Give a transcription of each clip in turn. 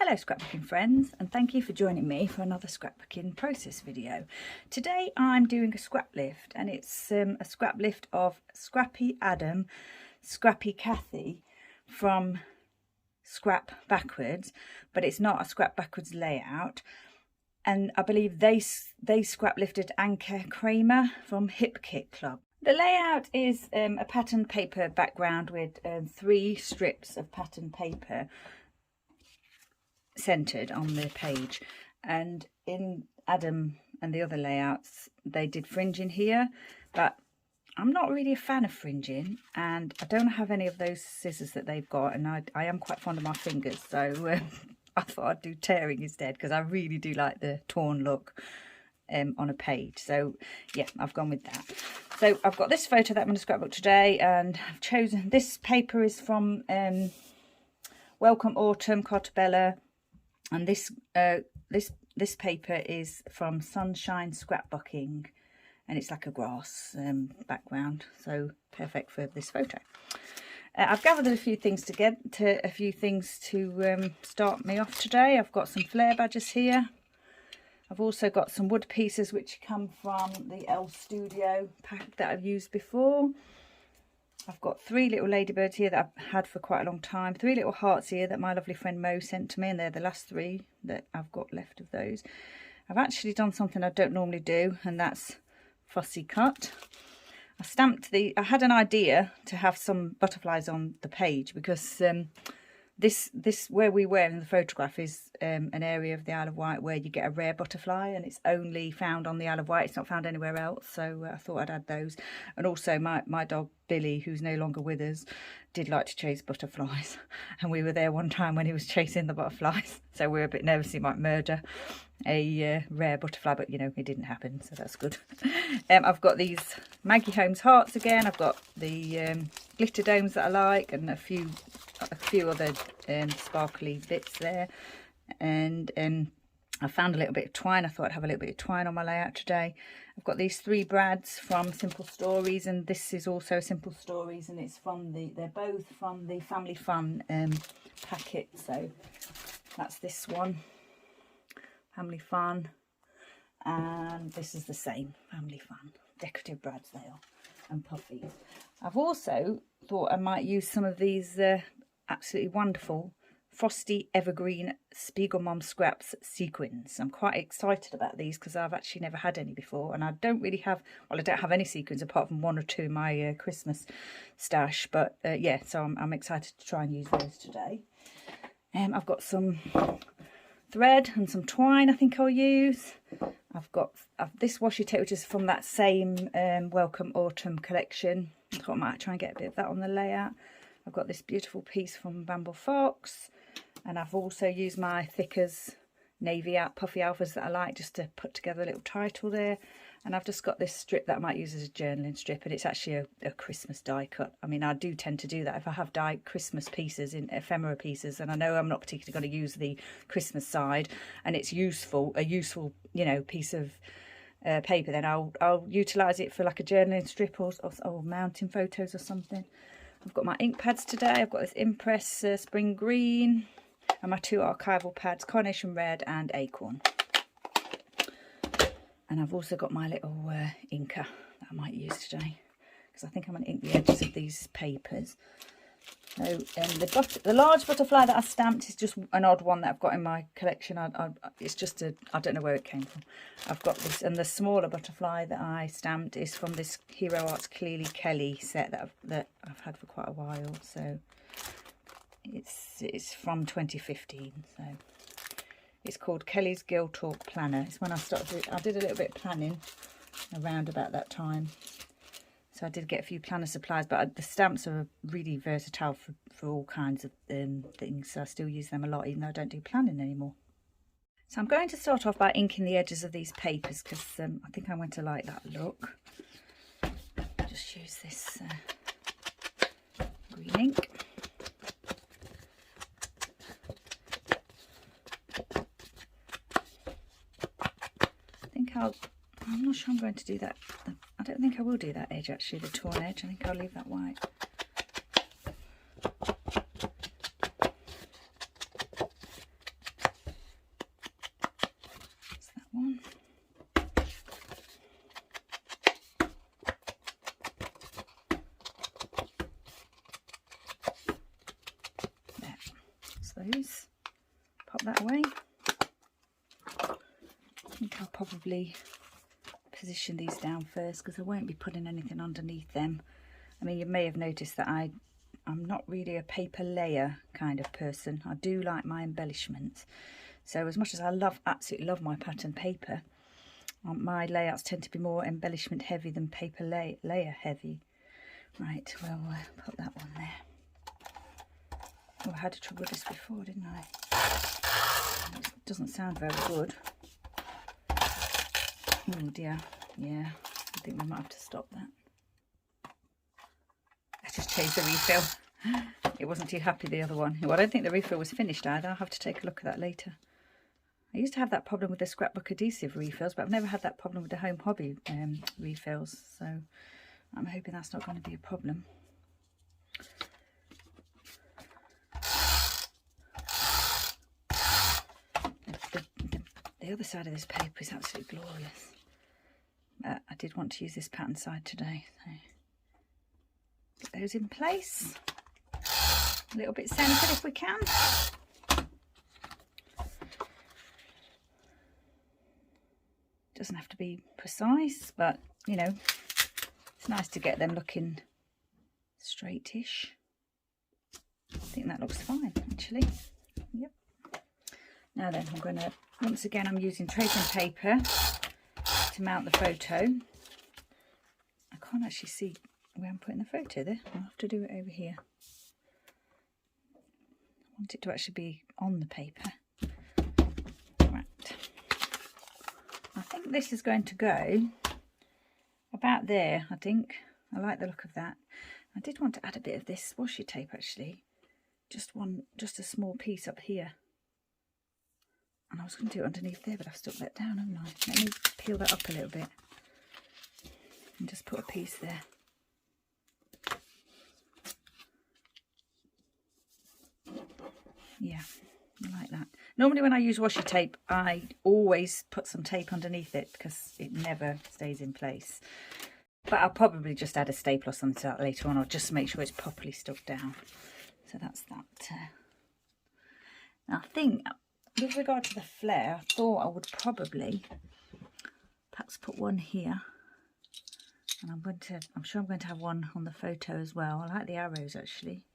Hello scrapbooking friends, and thank you for joining me for another scrapbooking process video. Today I'm doing a scrap lift, and it's a scrap lift of Scrappy Adam, Scrappy Kathy from Scrap Backwards, but it's not a Scrap Backwards layout. And I believe they scrap lifted Anke Kramer from Hip Kit Club. The layout is a pattern paper background with 3 strips of pattern paper centered on the page, and in Adam and the other layouts they did fringing here, but I'm not really a fan of fringing, and I don't have any of those scissors that they've got, and I am quite fond of my fingers, so I thought I'd do tearing instead, because I really do like the torn look on a page. So yeah, I've gone with that. So I've got this photo that I'm going to scrapbook today, and I've chosen this paper is from Welcome Autumn Cottabella. And this paper is from Sunshine Scrapbooking, and it's like a grass background, so perfect for this photo. I've gathered a few things to start me off today. I've got some flare badges here. I've also got some wood pieces which come from the L Studio pack that I've used before. I've got 3 little ladybirds here that I've had for quite a long time. 3 little hearts here that my lovely friend Mo sent to me, and they're the last 3 that I've got left of those. I've actually done something I don't normally do, and that's fussy cut. I had an idea to have some butterflies on the page, because this where we were in the photograph is an area of the Isle of Wight where you get a rare butterfly, and it's only found on the Isle of Wight. It's not found anywhere else, so I thought I'd add those. And also my dog Billy, who's no longer with us, did like to chase butterflies, and we were there one time when he was chasing the butterflies, so we were a bit nervous he might murder a rare butterfly, but you know, it didn't happen, so that's good. I've got these Maggie Holmes hearts again. I've got the glitter domes that I like, and a few other sparkly bits there, and I found a little bit of twine. I thought I'd have a little bit of twine on my layout today. I've got these 3 brads from Simple Stories, and this is also Simple Stories, and it's from they're both from the Family Fun packet. So that's this one, Family Fun, and this is the same, Family Fun. Decorative brads they are, and puffies. I've also thought I might use some of these absolutely wonderful Frosty Evergreen Spiegelmom Scraps sequins. I'm quite excited about these because I've actually never had any before, and I don't really have, well, I don't have any sequins apart from 1 or 2 in my Christmas stash, but yeah, so I'm excited to try and use those today. I've got some thread and some twine I think I'll use. I've got this washi tape, which is from that same Welcome Autumn collection. I thought I might try and get a bit of that on the layout. I've got this beautiful piece from Bramble Fox, and I've also used my Thickers navy puffy alphas that I like, just to put together a little title there. And I've just got this strip that I might use as a journaling strip, and it's actually a Christmas die cut. I mean, I do tend to do that if I have die Christmas pieces, in ephemera pieces, and I know I'm not particularly going to use the Christmas side, and it's a useful you know, piece of paper, then I'll utilise it for like a journaling strip or mounting photos or something. I've got my ink pads today. I've got this Impress Spring Green, and my 2 archival pads, Carnation Red and Acorn. And I've also got my little inker that I might use today, because I think I'm going to ink the edges of these papers. So the large butterfly that I stamped is just an odd one that I've got in my collection. It's just I don't know where it came from. I've got this, and the smaller butterfly that I stamped is from this Hero Arts Clearly Kelly set that I've had for quite a while. So it's from 2015. So it's called Kelly's Girl Talk Planner. It's when I did a little bit of planning around about that time. So I did get a few planner supplies, but the stamps are really versatile for all kinds of things. So I still use them a lot, even though I don't do planning anymore. So I'm going to start off by inking the edges of these papers, because I think I'm going to like that look. Just use this green ink. I'm not sure I'm going to do that. I don't think I will do that edge actually, the torn edge. I think I'll leave that white. those. Pop that away. I think I'll probably position these down first because I won't be putting anything underneath them. I mean, you may have noticed that I'm not really a paper layer kind of person. I do like my embellishments. So as much as I absolutely love my pattern paper, my layouts tend to be more embellishment heavy than paper layer heavy. Right, well, put that one there. Oh, I had a trouble with this before, didn't I? It doesn't sound very good. Oh dear, yeah, I think we might have to stop that. I just changed the refill. It wasn't too happy, the other one. Well, I don't think the refill was finished either. I'll have to take a look at that later. I used to have that problem with the scrapbook adhesive refills, but I've never had that problem with the Home Hobby refills, so I'm hoping that's not going to be a problem. The other side of this paper is absolutely glorious. I did want to use this pattern side today, so get those in place. A little bit centered if we can. Doesn't have to be precise, but you know, it's nice to get them looking straightish. I think that looks fine actually. Yep. Now then, I'm going to, once again, I'm using tracing paper to mount the photo. I can't actually see where I'm putting the photo there. I'll have to do it over here. I want it to actually be on the paper. Right. I think this is going to go about there, I think. I like the look of that. I did want to add a bit of this washi tape actually. Just a small piece up here. And I was going to do it underneath there, but I've stuck that down, haven't I? Let me peel that up a little bit. And just put a piece there. Yeah, I like that. Normally when I use washi tape, I always put some tape underneath it because it never stays in place. But I'll probably just add a staple or something to that later on, or just make sure it's properly stuck down. So that's that. Now I think, with regard to the flare, I thought I would probably perhaps put one here. And I'm sure I'm going to have one on the photo as well. I like the arrows actually.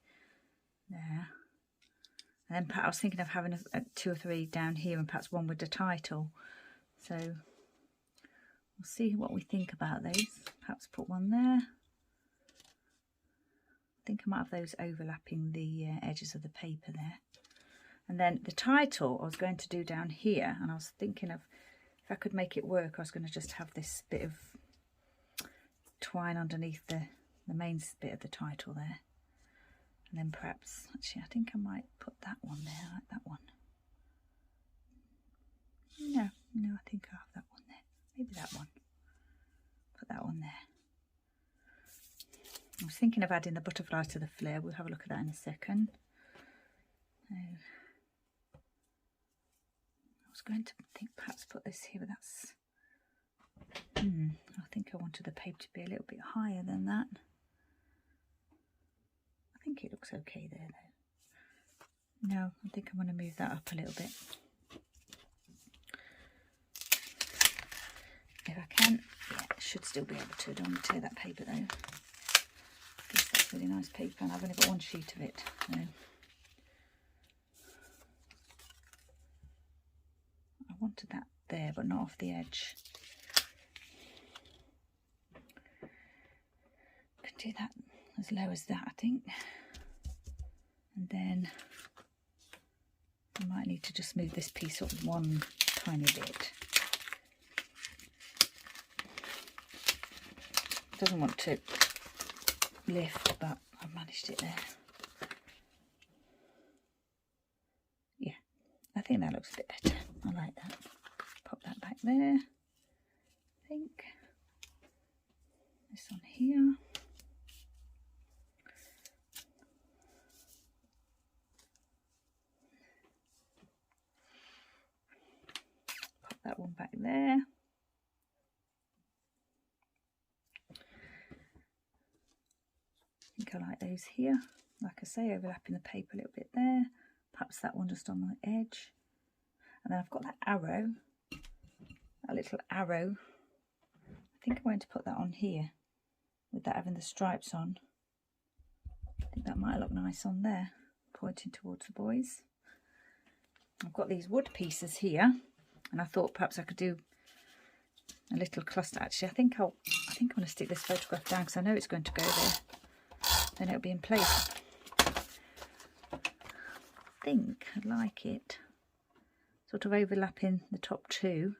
There. And then perhaps I was thinking of having a 2 or 3 down here and perhaps one with the title. So we'll see what we think about those. Perhaps put one there. I think I might have those overlapping the edges of the paper there. And then the title I was going to do down here, and I was thinking of, if I could make it work, I was going to just have this bit of twine underneath the main bit of the title there. And then perhaps, actually, I think I might put that one there, I like that one. No, I think I'll have that one there. Maybe that one. Put that one there. I was thinking of adding the butterflies to the flare. We'll have a look at that in a second. So, I was going to think perhaps put this here, but that's... I think I wanted the paper to be a little bit higher than that. I think it looks okay there though. No, I think I'm going to move that up a little bit. If I can, yeah, I should still be able to. I don't want to tear that paper though. I guess that's really nice paper and I've only got one sheet of it. So I wanted that there but not off the edge. I can do that as low as that, I think. And then I might need to just move this piece up one tiny bit. It doesn't want to lift, but I've managed it there. Yeah, I think that looks a bit better. I like that. Pop that back there. I think this on here. Pop that one back there. I think I like those here. Like I say, overlapping the paper a little bit there. perhaps that one just on the edge. And then I've got that arrow, that little arrow. I think I'm going to put that on here with that having the stripes on. I think that might look nice on there, pointing towards the boys. I've got these wood pieces here, and I thought perhaps I could do a little cluster. Actually, I think I'm going to stick this photograph down because I know it's going to go there. Then it'll be in place. I think I'd like it sort of overlapping the top two.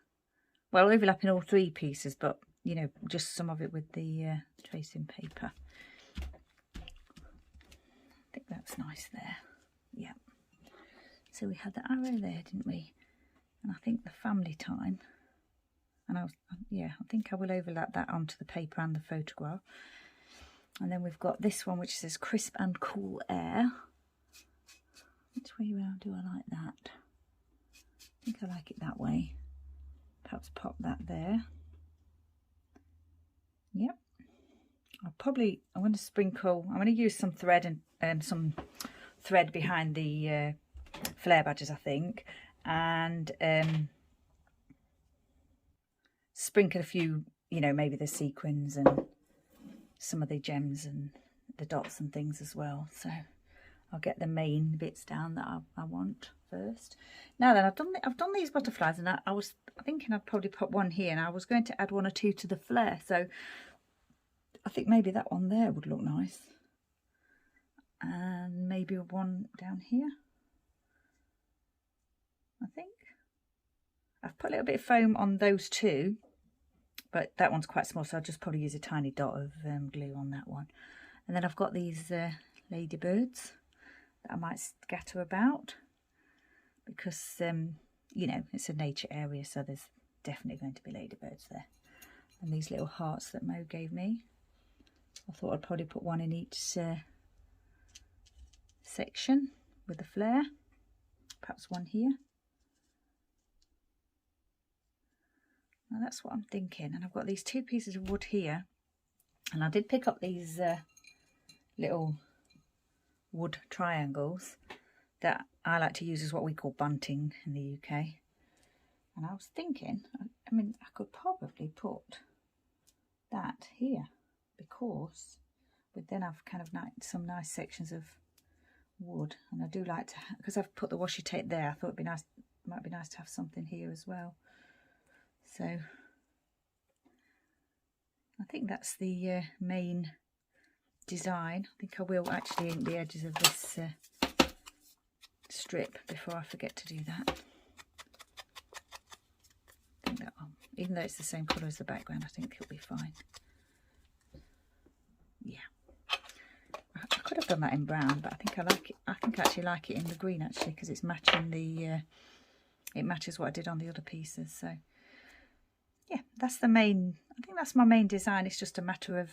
Well, overlapping all three pieces, but you know, just some of it with the tracing paper. I think that's nice there. Yeah. So we had the arrow there, didn't we? And I think the family time. And I think I will overlap that onto the paper and the photograph. And then we've got this one which says crisp and cool air. Which way around do I like that? I think I like it that way. Perhaps pop that there. Yep. I'm going to sprinkle, I'm going to use some thread and some thread behind the flare badges, I think. And sprinkle a few, you know, maybe the sequins and some of the gems and the dots and things as well. So I'll get the main bits down that I want first. Now then, I've done these butterflies, and I was thinking I'd probably put one here, and I was going to add one or two to the flare. So I think maybe that one there would look nice, and maybe one down here. I think I've put a little bit of foam on those two, but that one's quite small, so I'll just probably use a tiny dot of glue on that one. And then I've got these ladybirds that I might scatter about because, you know, it's a nature area, so there's definitely going to be ladybirds there. And these little hearts that Mo gave me, I thought I'd probably put one in each section with the flare, perhaps one here. Now that's what I'm thinking. And I've got these two pieces of wood here, and I did pick up these little wood triangles that I like to use as what we call bunting in the UK. And I was thinking, I mean, I could probably put that here, because we'd then have kind of some nice sections of wood. And I do like to, because I've put the washi tape there, I thought it'd be nice, might be nice to have something here as well. So I think that's the main design. I think I will actually ink the edges of this strip before I forget to do that. I think that one, even though it's the same colour as the background, I think it'll be fine. Yeah, I could have done that in brown, but I think I like it. I think I actually like it in the green actually, because it's matching the it matches what I did on the other pieces. So yeah, that's the main, I think that's my main design. It's just a matter of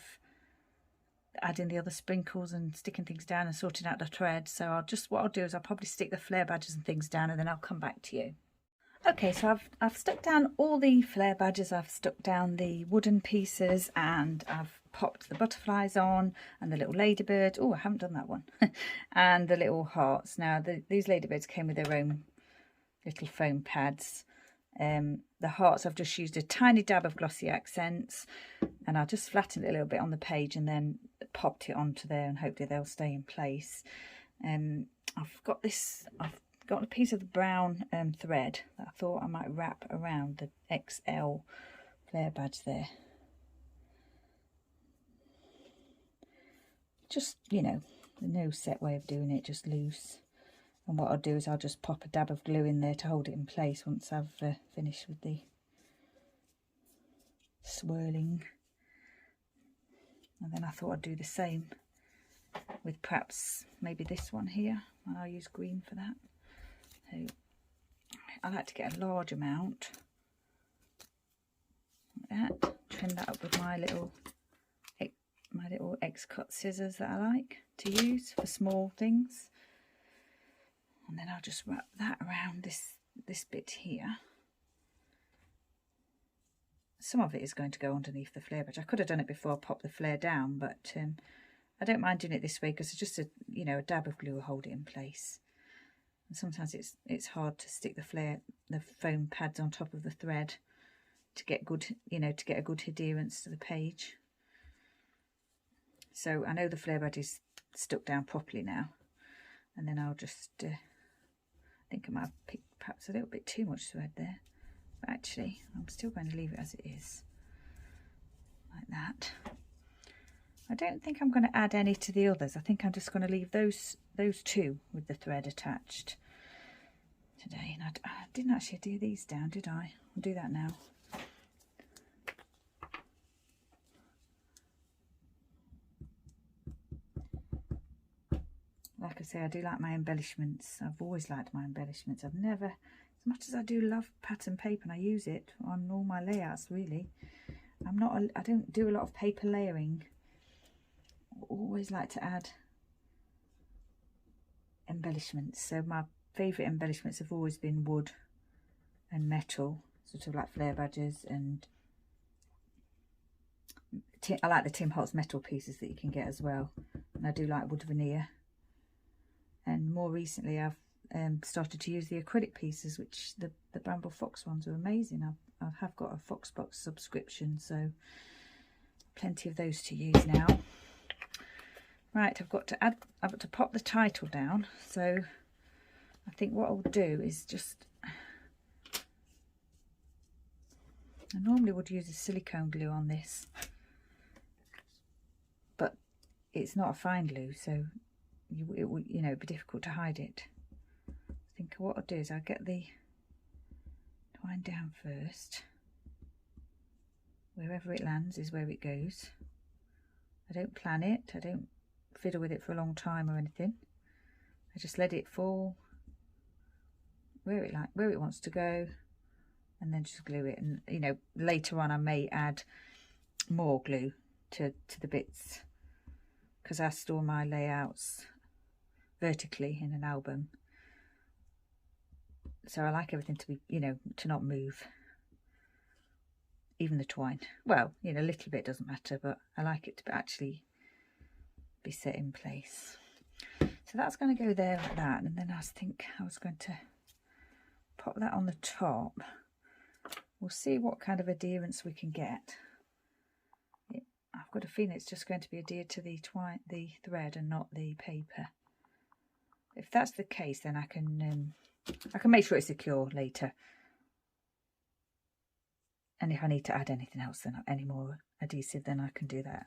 adding the other sprinkles and sticking things down and sorting out the thread. So what I'll do is I'll probably stick the flare badges and things down, and then I'll come back to you. Okay, so I've stuck down all the flare badges, I've stuck down the wooden pieces, and I've popped the butterflies on and the little ladybird. Oh, I haven't done that one. And the little hearts. Now these ladybirds came with their own little foam pads. The hearts, I've just used a tiny dab of glossy accents, and I just flattened it a little bit on the page and then popped it onto there, and hopefully they'll stay in place. I've got a piece of the brown thread that I thought I might wrap around the XL flare badge there. Just, you know, no set way of doing it, just loose. And what I'll do is I'll just pop a dab of glue in there to hold it in place once I've finished with the swirling. And then I thought I'd do the same with perhaps maybe this one here, and I'll use green for that. So I like to get a large amount like that. Trim that up with my little X-cut scissors that I like to use for small things. And then I'll just wrap that around this bit here. Some of it is going to go underneath the flare badge. I could have done it before I popped the flare down, but I don't mind doing it this way because it's just a dab of glue will hold it in place. And sometimes it's hard to stick the foam pads on top of the thread to get good, to get a good adherence to the page. So I know the flare badge is stuck down properly now, and then I'll just I think I might have picked perhaps a little bit too much thread there, but actually I'm still going to leave it as it is, like that. I don't think I'm going to add any to the others. I think I'm just going to leave those two with the thread attached today. And I didn't actually do these down, did I? I'll do that now. Like I say, I do like my embellishments. I've always liked my embellishments. I've never, as much as I do love pattern paper, and I use it on all my layouts really, I don't do a lot of paper layering. I always like to add embellishments. So my favourite embellishments have always been wood and metal, sort of like flare badges, and I like the Tim Holtz metal pieces that you can get as well. And I do like wood veneer. And more recently I've started to use the acrylic pieces, which the Bramble Fox ones are amazing. I have got a Foxbox subscription, so plenty of those to use now. Right, I've got to pop the title down, so I think what I'll do is just, I normally would use a silicone glue on this, but it's not a fine glue, so it would, it'd be difficult to hide it. I think what I'll do is I'll get the twine down first. Wherever it lands is where it goes. I don't plan it, I don't fiddle with it for a long time or anything. I just let it fall where it wants to go, and then just glue it. And later on I may add more glue to the bits, because I store my layouts vertically in an album, so I like everything to be, to not move, even the twine. Well, a little bit doesn't matter, but I like it to actually be set in place. So that's going to go there like that, and then I think I was going to pop that on the top. We'll see what kind of adherence we can get. I've got a feeling it's just going to be adhered to the thread and not the paper. If that's the case, then I can make sure it's secure later. And if I need to add anything else, then any more adhesive, then I can do that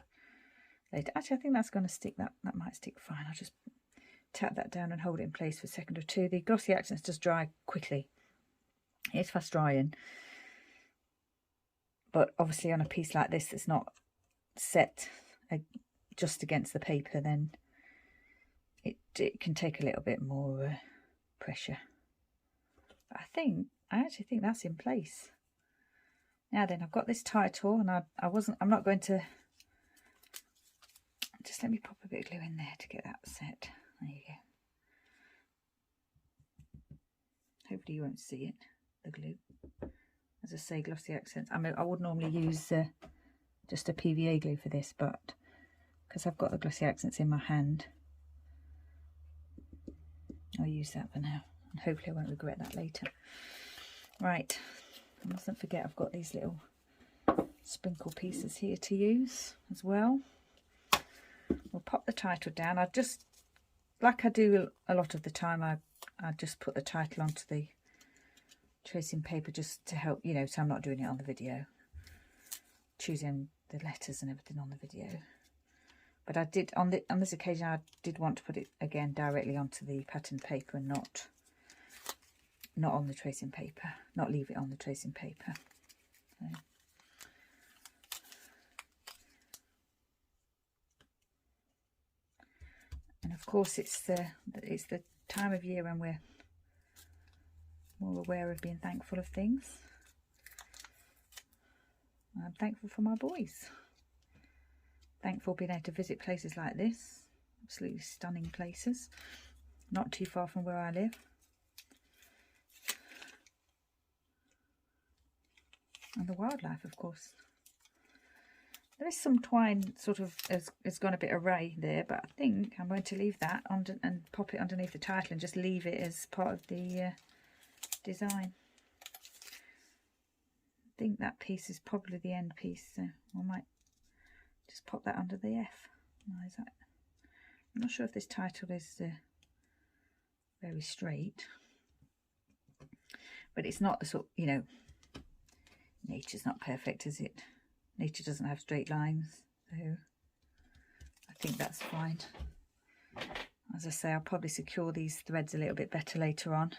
later. Actually, I think that's going to stick. That might stick fine. I'll just tap that down and hold it in place for a second or two. The glossy accents just dry quickly. It's fast drying. But obviously on a piece like this that's not set just against the paper, then it can take a little bit more pressure. But I actually think that's in place. Now then, I've got this title, and I'm not going to, just let me pop a bit of glue in there to get that set. There you go. Hopefully you won't see it, the glue. As I say, glossy accents. I would normally use just a PVA glue for this, but because I've got the glossy accents in my hand, I'll use that for now, and hopefully I won't regret that later. Right, I mustn't forget I've got these little sprinkle pieces here to use as well. We'll pop the title down. I just, like I do a lot of the time, I just put the title onto the tracing paper just to help, so I'm not doing it on the video, choosing the letters and everything on the video. But I did, on this occasion, I did want to put it again directly onto the pattern paper and not on the tracing paper, not leave it on the tracing paper. So. And of course, it's the time of year when we're more aware of being thankful of things. I'm thankful for my boys. Thankful being able to visit places like this. Absolutely stunning places. Not too far from where I live. And the wildlife, of course. There is some twine sort of has gone a bit awry there, but I think I'm going to leave that under and pop it underneath the title and just leave it as part of the design. I think that piece is probably the end piece, so I might just pop that under the F. No, is that? I'm not sure if this title is very straight, but it's not the sort, you know, nature's not perfect, is it? Nature doesn't have straight lines, so I think that's fine. As I say, I'll probably secure these threads a little bit better later on.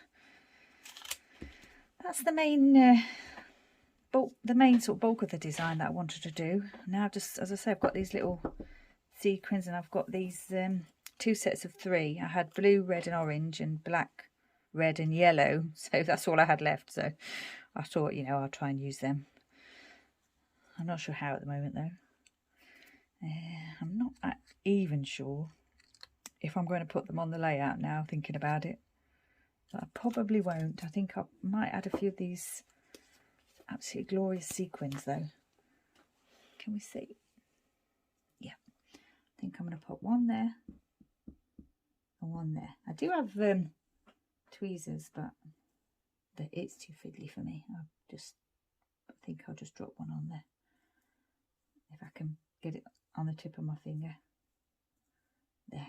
That's the main sort of bulk of the design that I wanted to do. Now, just as I say, I've got these little sequins, and I've got these 2 sets of 3. I had blue, red and orange, and black, red and yellow, so that's all I had left. So I thought, you know, I'll try and use them. I'm not sure how at the moment though. I'm not even sure if I'm going to put them on the layout now, thinking about it. But I probably won't. I think I might add a few of these absolutely glorious sequins though. Can we see? Yeah. I think I'm going to put one there and one there. I do have tweezers, but it's too fiddly for me. I think I'll just drop one on there. If I can get it on the tip of my finger. There.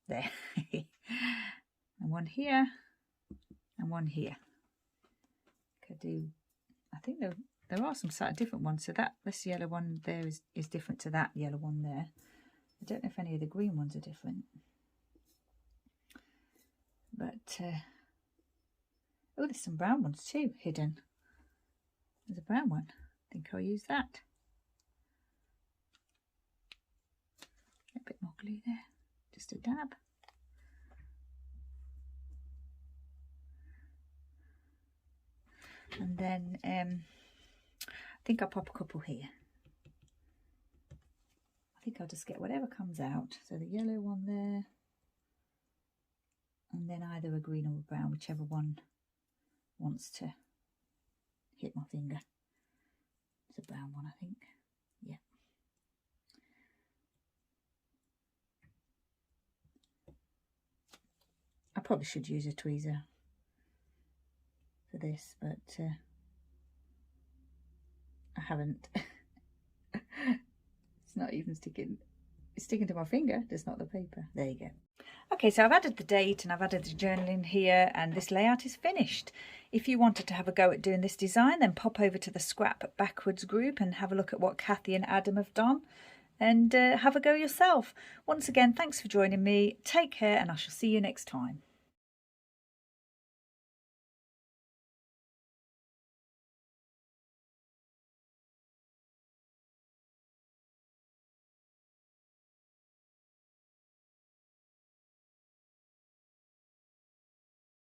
There. And one here. And one here. Could do, I think there are some slightly different ones. So this yellow one there is different to that yellow one there. I don't know if any of the green ones are different. But, oh, there's some brown ones too hidden. There's a brown one. I think I'll use that. A bit more glue there, just a dab. And then I think I'll pop a couple here. I think I'll just get whatever comes out. So the yellow one there, and then either a green or a brown, whichever one wants to hit my finger. It's a brown one, I think. Yeah. I probably should use a tweezer for this, but I haven't. It's not even sticking. It's sticking to my finger, just not the paper. There you go. Okay, so I've added the date and I've added the journaling here, and this layout is finished. If you wanted to have a go at doing this design, then pop over to the Scrap Backwards group and have a look at what Kathy and Adam have done, and have a go yourself. Once again, thanks for joining me. Take care, and I shall see you next time.